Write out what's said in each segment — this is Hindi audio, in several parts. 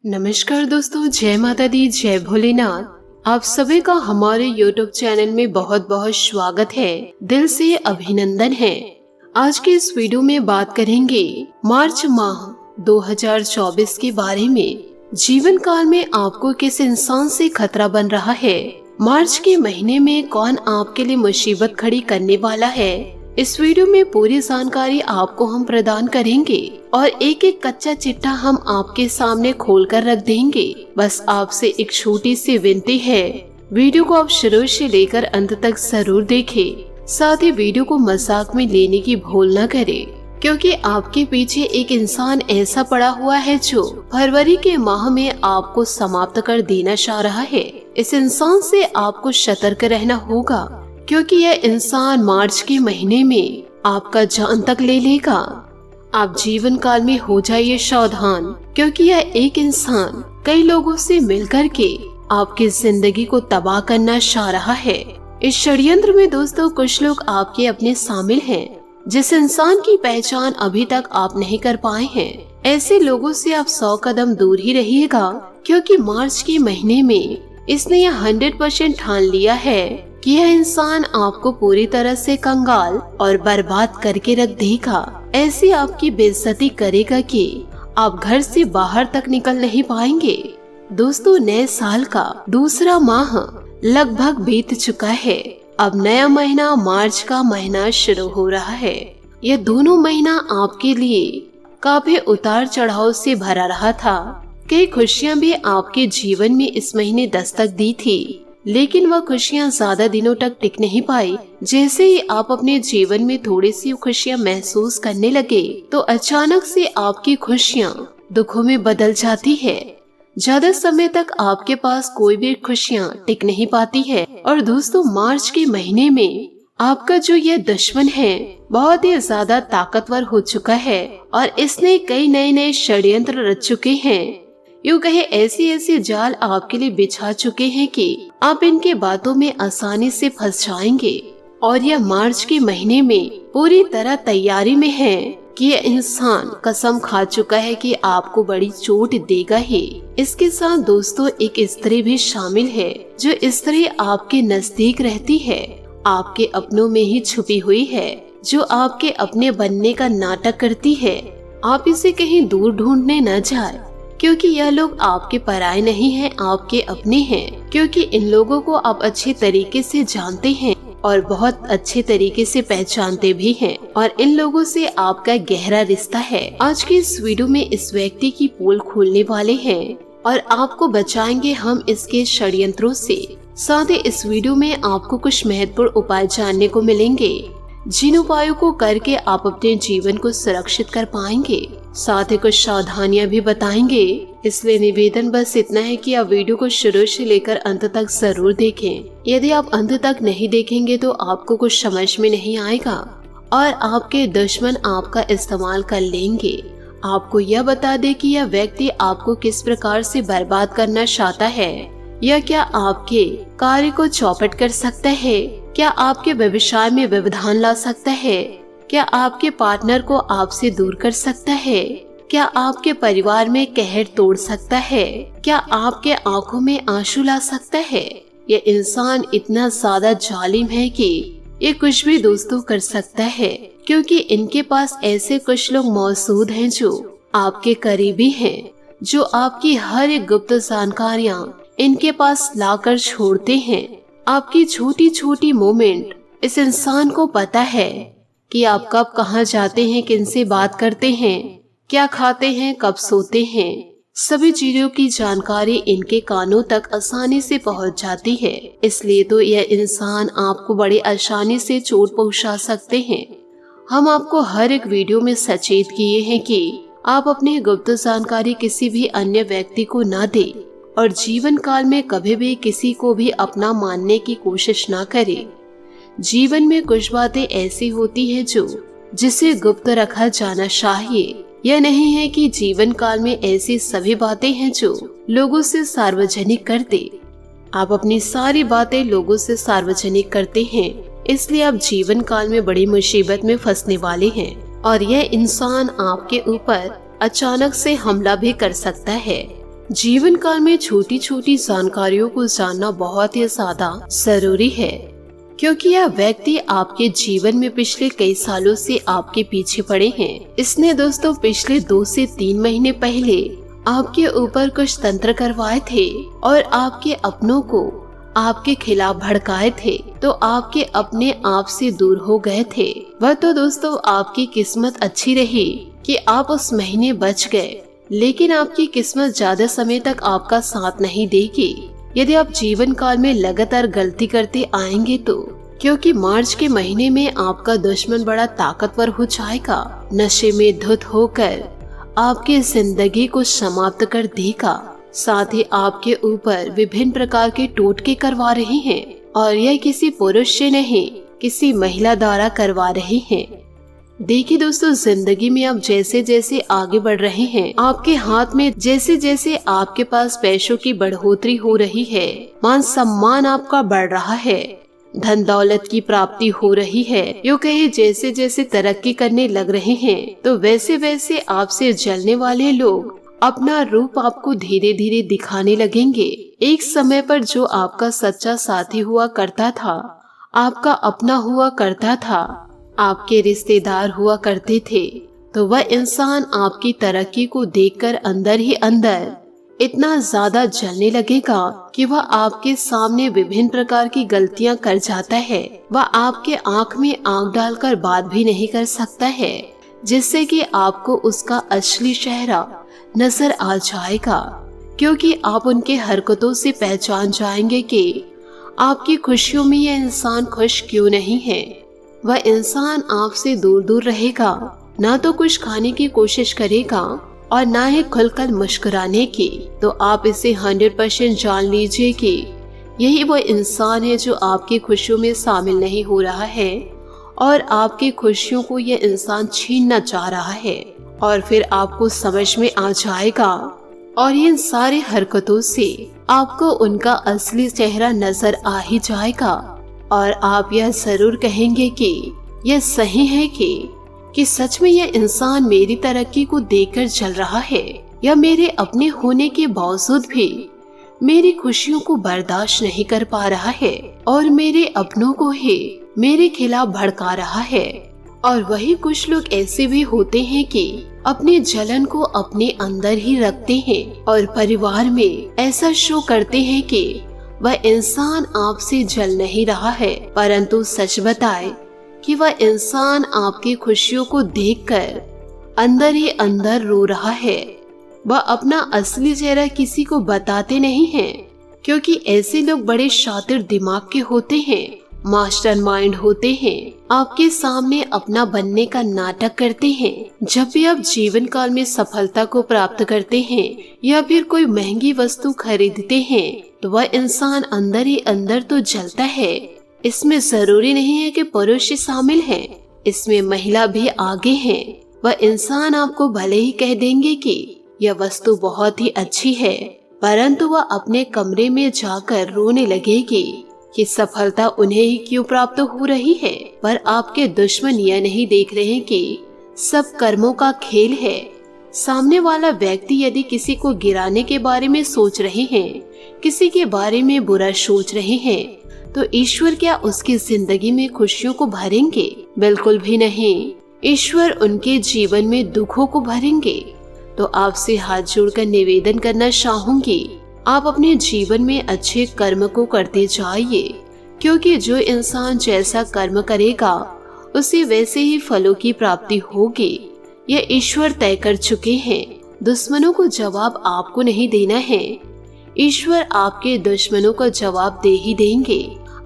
नमस्कार दोस्तों, जय माता दी, जय भोलेनाथ। आप सभी का हमारे YouTube चैनल में बहुत बहुत स्वागत है। दिल से अभिनंदन है। आज के इस वीडियो में बात करेंगे मार्च माह 2024 के बारे में। जीवन काल में आपको किस इंसान से खतरा बन रहा है, मार्च के महीने में कौन आपके लिए मुसीबत खड़ी करने वाला है, इस वीडियो में पूरी जानकारी आपको हम प्रदान करेंगे और एक एक कच्चा चिट्ठा हम आपके सामने खोल कर रख देंगे। बस आपसे एक छोटी सी विनती है, वीडियो को आप शुरू से लेकर अंत तक जरूर देखें। साथ ही वीडियो को मजाक में लेने की भूल न करें, क्योंकि आपके पीछे एक इंसान ऐसा पड़ा हुआ है जो फरवरी के माह में आपको समाप्त कर देना चाह रहा है। इस इंसान से आपको सतर्क रहना होगा, क्योंकि यह इंसान मार्च के महीने में आपका जान तक ले लेगा। आप जीवन काल में हो जाइए सावधान, क्योंकि यह एक इंसान कई लोगों से मिलकर के आपकी जिंदगी को तबाह करना चाह रहा है। इस षड्यंत्र में दोस्तों कुछ लोग आपके अपने शामिल हैं, जिस इंसान की पहचान अभी तक आप नहीं कर पाए हैं। ऐसे लोगों से आप 100 कदम दूर ही रहिएगा, क्योंकि मार्च के महीने में इसने यह 100% ठान लिया है कि यह इंसान आपको पूरी तरह से कंगाल और बर्बाद करके रख देगा। ऐसी आपकी बेइज्जती करेगा कि आप घर से बाहर तक निकल नहीं पाएंगे। दोस्तों, नए साल का दूसरा माह लगभग बीत चुका है। अब नया महीना मार्च का महीना शुरू हो रहा है। यह दोनों महीना आपके लिए काफी उतार चढ़ाव से भरा रहा था। कई खुशियां भी आपके जीवन में इस महीने दस्तक दी थी, लेकिन वह खुशियां ज्यादा दिनों तक टिक नहीं पाई। जैसे ही आप अपने जीवन में थोड़ी सी खुशियां महसूस करने लगे, तो अचानक से आपकी खुशियां दुखों में बदल जाती है। ज्यादा समय तक आपके पास कोई भी खुशियां टिक नहीं पाती है। और दोस्तों, मार्च के महीने में आपका जो यह दुश्मन है बहुत ही ज्यादा ताकतवर हो चुका है और इसने कई नए नए षड्यंत्र रच चुके हैं। यूँ कहे ऐसी जाल आपके लिए बिछा चुके हैं कि आप इनके बातों में आसानी से फंस जाएंगे। और यह मार्च के महीने में पूरी तरह तैयारी में है कि यह इंसान कसम खा चुका है कि आपको बड़ी चोट देगा ही। इसके साथ दोस्तों एक स्त्री भी शामिल है, जो स्त्री आपके नजदीक रहती है, आपके अपनों में ही छुपी हुई है, जो आपके अपने बनने का नाटक करती है। आप इसे कहीं दूर ढूंढने न जाए, क्योंकि यह लोग आपके पराये नहीं हैं, आपके अपने हैं। क्योंकि इन लोगों को आप अच्छे तरीके से जानते हैं और बहुत अच्छे तरीके से पहचानते भी हैं, और इन लोगों से आपका गहरा रिश्ता है। आज की इस वीडियो में इस व्यक्ति की पोल खोलने वाले हैं और आपको बचाएंगे हम इसके षड्यंत्रों से। साथ ही इस वीडियो में आपको कुछ महत्वपूर्ण उपाय जानने को मिलेंगे, जिन उपायों को करके आप अपने जीवन को सुरक्षित कर पाएंगे। साथ ही कुछ सावधानियां भी बताएंगे। इसलिए निवेदन बस इतना है कि आप वीडियो को शुरू से लेकर अंत तक जरूर देखें। यदि आप अंत तक नहीं देखेंगे तो आपको कुछ समझ में नहीं आएगा और आपके दुश्मन आपका इस्तेमाल कर लेंगे। आपको यह बता दे कि यह व्यक्ति आपको किस प्रकार से बर्बाद करना चाहता है। यह क्या आपके कार्य को चौपट कर सकता है? क्या आपके व्यवसाय में व्यवधान ला सकता है? क्या आपके पार्टनर को आपसे दूर कर सकता है? क्या आपके परिवार में कहर तोड़ सकता है? क्या आपके आंखों में आंसू ला सकता है? ये इंसान इतना ज्यादा जालिम है कि ये कुछ भी दोस्तों कर सकता है, क्योंकि इनके पास ऐसे कुछ लोग मौजूद हैं जो आपके करीबी हैं, जो आपकी हर एक गुप्त जानकारियाँ इनके पास लाकर छोड़ते हैं। आपकी छोटी छोटी मोमेंट इस इंसान को पता है कि आप कब कहाँ जाते हैं, किनसे बात करते हैं, क्या खाते हैं, कब सोते हैं। सभी चीजों की जानकारी इनके कानों तक आसानी से पहुंच जाती है। इसलिए तो यह इंसान आपको बड़ी आसानी से चोट पहुंचा सकते हैं। हम आपको हर एक वीडियो में सचेत किए हैं कि आप अपनी गुप्त जानकारी किसी भी अन्य व्यक्ति को न दें और जीवन काल में कभी भी किसी को भी अपना मानने की कोशिश ना करें। जीवन में कुछ बातें ऐसी होती है जो जिसे गुप्त रखा जाना चाहिए। यह नहीं है कि जीवन काल में ऐसी सभी बातें हैं जो लोगों से सार्वजनिक कर दे। आप अपनी सारी बातें लोगों से सार्वजनिक करते हैं, इसलिए आप जीवन काल में बड़ी मुसीबत में फंसने वाले हैं और यह इंसान आपके ऊपर अचानक से हमला भी कर सकता है। जीवन काल में छोटी छोटी जानकारियों को जानना बहुत ही ज्यादा जरूरी है, क्योंकि यह व्यक्ति आपके जीवन में पिछले कई सालों से आपके पीछे पड़े हैं। इसने दोस्तों पिछले 2 से 3 महीने पहले आपके ऊपर कुछ तंत्र करवाए थे और आपके अपनों को आपके खिलाफ भड़काए थे, तो आपके अपने आप से दूर हो गए थे। वह तो दोस्तों आपकी किस्मत अच्छी रही कि आप उस महीने बच गए, लेकिन आपकी किस्मत ज्यादा समय तक आपका साथ नहीं देगी यदि आप जीवन काल में लगातार गलती करते आएंगे तो, क्योंकि मार्च के महीने में आपका दुश्मन बड़ा ताकतवर हो जाएगा, नशे में धुत होकर आपकी जिंदगी को समाप्त कर देगा। साथ ही आपके ऊपर विभिन्न प्रकार के टोटके करवा रहे हैं और यह किसी पुरुष से नहीं, किसी महिला द्वारा करवा रहे हैं। देखिए दोस्तों, जिंदगी में आप जैसे जैसे आगे बढ़ रहे हैं, आपके हाथ में जैसे जैसे आपके पास पैसों की बढ़ोतरी हो रही है, मान सम्मान आपका बढ़ रहा है, धन दौलत की प्राप्ति हो रही है, यूँ कहे जैसे जैसे तरक्की करने लग रहे हैं, तो वैसे वैसे आपसे जलने वाले लोग अपना रूप आपको धीरे धीरे दिखाने लगेंगे। एक समय पर जो आपका सच्चा साथी हुआ करता था, आपका अपना हुआ करता था, आपके रिश्तेदार हुआ करते थे, तो वह इंसान आपकी तरक्की को देखकर अंदर ही अंदर इतना ज्यादा जलने लगेगा कि वह आपके सामने विभिन्न प्रकार की गलतियां कर जाता है। वह आपके आंख में आंख डालकर बात भी नहीं कर सकता है, जिससे कि आपको उसका असली चेहरा नजर आ जाएगा, क्योंकि आप उनके हरकतों से पहचान जाएंगे कि आपकी खुशियों में यह इंसान खुश क्यों नहीं है। वह इंसान आपसे दूर दूर रहेगा, ना तो कुछ खाने की कोशिश करेगा और ना ही खुलकर मुस्कुराने की। तो आप इसे 100% जान लीजिए कि यही वो इंसान है जो आपकी खुशियों में शामिल नहीं हो रहा है और आपकी खुशियों को यह इंसान छीनना चाह रहा है। और फिर आपको समझ में आ जाएगा और इन सारी हरकतों से आपको उनका असली चेहरा नजर आ ही जाएगा और आप यह जरूर कहेंगे कि यह सही है कि सच में यह इंसान मेरी तरक्की को देखकर जल रहा है, या मेरे अपने होने के बावजूद भी मेरी खुशियों को बर्दाश्त नहीं कर पा रहा है और मेरे अपनों को ही मेरे खिलाफ भड़का रहा है। और वही कुछ लोग ऐसे भी होते हैं कि अपने जलन को अपने अंदर ही रखते हैं और परिवार में ऐसा शो करते हैं कि वह इंसान आपसे जल नहीं रहा है, परंतु सच बताए कि वह इंसान आपकी खुशियों को देखकर अंदर ही अंदर रो रहा है। वह अपना असली चेहरा किसी को बताते नहीं हैं, क्योंकि ऐसे लोग बड़े शातिर दिमाग के होते हैं, मास्टरमाइंड होते हैं, आपके सामने अपना बनने का नाटक करते हैं। जब भी आप जीवन काल में सफलता को प्राप्त करते हैं या फिर कोई महंगी वस्तु खरीदते हैं, तो वह इंसान अंदर ही अंदर तो जलता है। इसमें जरूरी नहीं है कि पुरुष शामिल हैं, इसमें महिला भी आगे हैं। वह इंसान आपको भले ही कह देंगे कि यह वस्तु बहुत ही अच्छी है, परंतु वह अपने कमरे में जाकर रोने लगेगी कि सफलता उन्हें ही क्यों प्राप्त हो रही है। पर आपके दुश्मन यह नहीं देख रहे हैं कि सब कर्मों का खेल है। सामने वाला व्यक्ति यदि किसी को गिराने के बारे में सोच रहे हैं, किसी के बारे में बुरा सोच रहे हैं, तो ईश्वर क्या उसकी जिंदगी में खुशियों को भरेंगे? बिल्कुल भी नहीं। ईश्वर उनके जीवन में दुखों को भरेंगे। तो आपसे हाथ जोड़कर निवेदन करना चाहूंगी, आप अपने जीवन में अच्छे कर्म को करते जाइए, क्योंकि जो इंसान जैसा कर्म करेगा उसे वैसे ही फलों की प्राप्ति होगी। यह ईश्वर तय कर चुके हैं। दुश्मनों को जवाब आपको नहीं देना है, ईश्वर आपके दुश्मनों का जवाब दे ही देंगे।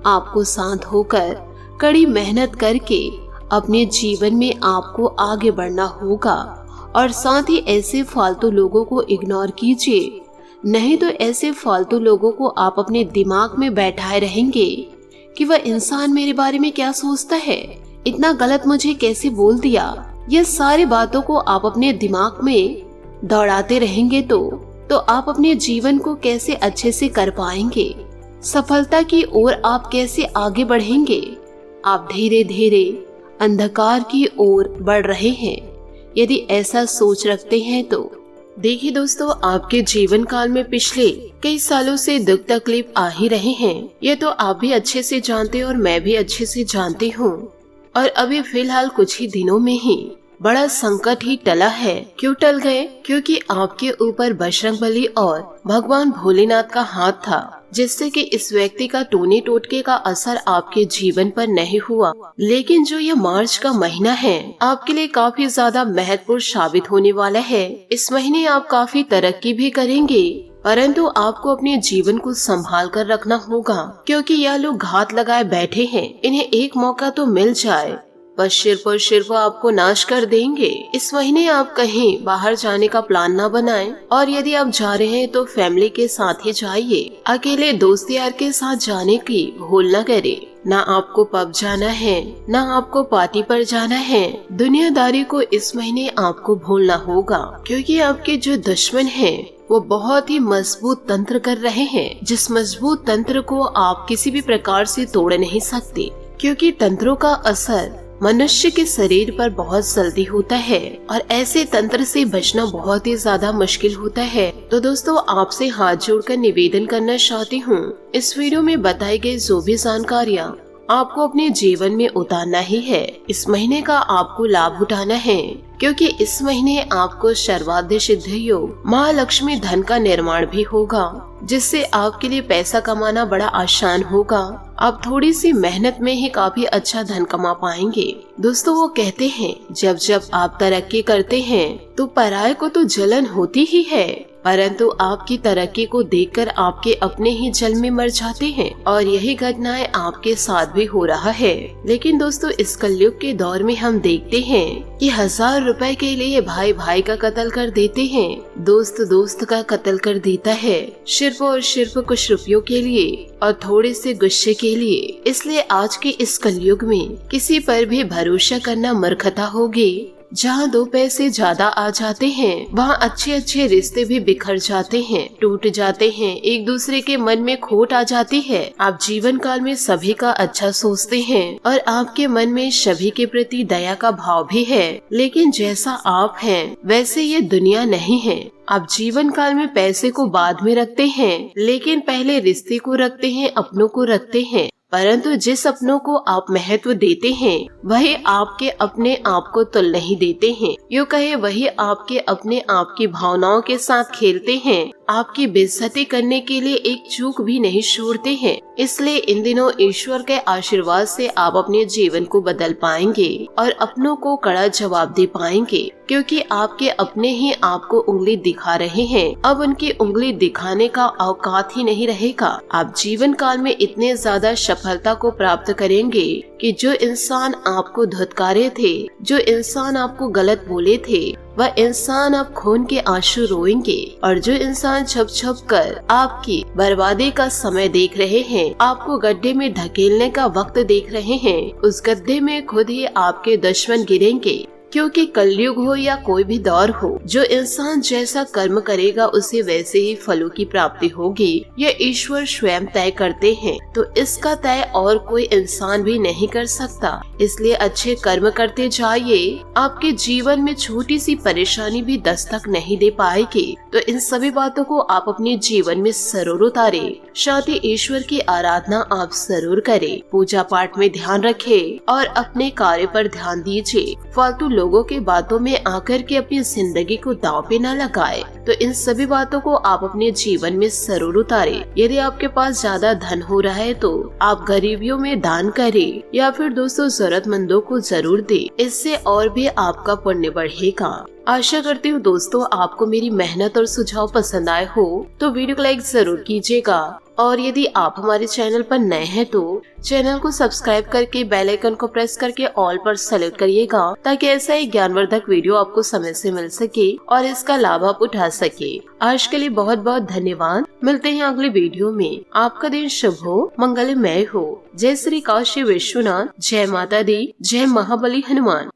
आपको शांत होकर कड़ी मेहनत करके अपने जीवन में आपको आगे बढ़ना होगा और साथ ही ऐसे फालतू लोगों को इग्नोर कीजिए, नहीं तो ऐसे फालतू लोगों को आप अपने दिमाग में बैठाए रहेंगे कि वह इंसान मेरे बारे में क्या सोचता है, इतना गलत मुझे कैसे बोल दिया। यह सारी बातों को आप अपने दिमाग में दौड़ाते रहेंगे तो आप अपने जीवन को कैसे अच्छे से कर पाएंगे, सफलता की ओर आप कैसे आगे बढ़ेंगे। आप धीरे धीरे अंधकार की ओर बढ़ रहे हैं। यदि ऐसा सोच रखते हैं तो देखिए दोस्तों, आपके जीवन काल में पिछले कई सालों से दुख तकलीफ आ ही रहे हैं। ये तो आप भी अच्छे से जानते हैं और मैं भी अच्छे से जानती हूँ। और अभी फिलहाल कुछ ही दिनों में ही बड़ा संकट ही टला है। क्यों टल गए? क्योंकि आपके ऊपर बजरंगबली और भगवान भोलेनाथ का हाथ था, जिससे कि इस व्यक्ति का टोने टोटके का असर आपके जीवन पर नहीं हुआ। लेकिन जो ये मार्च का महीना है आपके लिए काफी ज्यादा महत्वपूर्ण साबित होने वाला है। इस महीने आप काफी तरक्की भी करेंगे, परंतु आपको अपने जीवन को संभाल कर रखना होगा, क्योंकि यह लोग घात लगाए बैठे हैं। इन्हें एक मौका तो मिल जाए, बस सिर्फ आपको नाश कर देंगे। इस महीने आप कहीं बाहर जाने का प्लान ना बनाएं, और यदि आप जा रहे हैं तो फैमिली के साथ ही जाइए। अकेले दोस्त यार के साथ जाने की भूल न करें। ना आपको पब जाना है, ना आपको पार्टी पर जाना है। दुनियादारी को इस महीने आपको भूलना होगा, क्योंकि आपके जो दुश्मन हैं वो बहुत ही मजबूत तंत्र कर रहे हैं, जिस मजबूत तंत्र को आप किसी भी प्रकार से तोड़ नहीं सकते, क्योंकि तंत्रों का असर मनुष्य के शरीर पर बहुत जल्दी होता है और ऐसे तंत्र से बचना बहुत ही ज्यादा मुश्किल होता है। तो दोस्तों, आपसे हाथ जोड़कर निवेदन करना चाहती हूँ, इस वीडियो में बताई गई जो भी जानकारियाँ आपको अपने जीवन में उतारना ही है। इस महीने का आपको लाभ उठाना है, क्योंकि इस महीने आपको सर्वाधिक सिद्ध योग महालक्ष्मी धन का निर्माण भी होगा, जिससे आपके लिए पैसा कमाना बड़ा आसान होगा। आप थोड़ी सी मेहनत में ही काफी अच्छा धन कमा पाएंगे। दोस्तों, वो कहते हैं जब जब आप तरक्की करते हैं तो पराये को तो जलन होती ही है, परंतु आपकी तरक्की को देखकर आपके अपने ही जल में मर जाते हैं, और यही घटनाएं आपके साथ भी हो रहा है। लेकिन दोस्तों, इस कलयुग के दौर में हम देखते हैं कि 1000 रुपए के लिए भाई भाई का कत्ल कर देते हैं, दोस्त दोस्त का कत्ल कर देता है, सिर्फ और सिर्फ कुछ रुपयों के लिए और थोड़े से गुस्से के लिए। इसलिए आज के इस कलयुग में किसी पर भी भरोसा करना मूर्खता होगी। जहाँ 2 पैसे ज्यादा आ जाते हैं वहाँ अच्छे अच्छे रिश्ते भी बिखर जाते हैं, टूट जाते हैं, एक दूसरे के मन में खोट आ जाती है। आप जीवन काल में सभी का अच्छा सोचते हैं और आपके मन में सभी के प्रति दया का भाव भी है, लेकिन जैसा आप हैं वैसे ये दुनिया नहीं है। आप जीवन काल में पैसे को बाद में रखते हैं, लेकिन पहले रिश्ते को रखते हैं, अपनों को रखते हैं। परंतु जिस अपनों को आप महत्व देते हैं वही आपके अपने आप को तुल नहीं देते हैं। यूँ कहे वही आपके अपने आप की भावनाओं के साथ खेलते हैं, आपकी बेइज्जती करने के लिए एक चूक भी नहीं छोड़ते हैं। इसलिए इन दिनों ईश्वर के आशीर्वाद से आप अपने जीवन को बदल पाएंगे और अपनों को कड़ा जवाब दे पाएंगे, क्योंकि आपके अपने ही आपको उंगली दिखा रहे हैं। अब उनकी उंगली दिखाने का औकात ही नहीं रहेगा। आप जीवन काल में इतने ज्यादा सफलता को प्राप्त करेंगे कि जो इंसान आपको धुतकारे थे, जो इंसान आपको गलत बोले थे, वह इंसान अब खून के आंसू रोएंगे, और जो इंसान छप छप कर आपकी बर्बादी का समय देख रहे हैं, आपको गड्ढे में धकेलने का वक्त देख रहे हैं, उस गड्ढे में खुद ही आपके दुश्मन गिरेंगे। क्योंकि कलयुग हो या कोई भी दौर हो, जो इंसान जैसा कर्म करेगा उसे वैसे ही फलों की प्राप्ति होगी। ये ईश्वर स्वयं तय करते हैं, तो इसका तय और कोई इंसान भी नहीं कर सकता। इसलिए अच्छे कर्म करते जाइए, आपके जीवन में छोटी सी परेशानी भी दस्तक नहीं दे पाएगी। तो इन सभी बातों को आप अपने जीवन में जरूर उतारे। साथ ही ईश्वर की आराधना आप जरूर करें, पूजा पाठ में ध्यान रखें और अपने कार्य पर ध्यान दीजिए। फालतू लोगों के बातों में आकर के अपनी जिंदगी को दांव पे न लगाए। तो इन सभी बातों को आप अपने जीवन में जरूर उतारे। यदि आपके पास ज्यादा धन हो रहा है तो आप गरीबियों में दान करें, या फिर दोस्तों जरूरतमंदों को जरूर दे। इससे और भी आपका पुण्य बढ़ेगा। आशा करती हूँ दोस्तों आपको मेरी मेहनत और सुझाव पसंद आए हो, तो वीडियो को लाइक जरूर कीजिएगा। और यदि आप हमारे चैनल पर नए हैं तो चैनल को सब्सक्राइब करके बेल आइकन को प्रेस करके ऑल पर सेलेक्ट करिएगा, ताकि ऐसा ही ज्ञानवर्धक वीडियो आपको समय से मिल सके और इसका लाभ आप उठा सके। आज के लिए बहुत बहुत धन्यवाद। मिलते हैं अगले वीडियो में। आपका दिन शुभ हो, मंगलमय हो। जय श्री काशी विश्वनाथ, जय माता दी, जय महाबली हनुमान।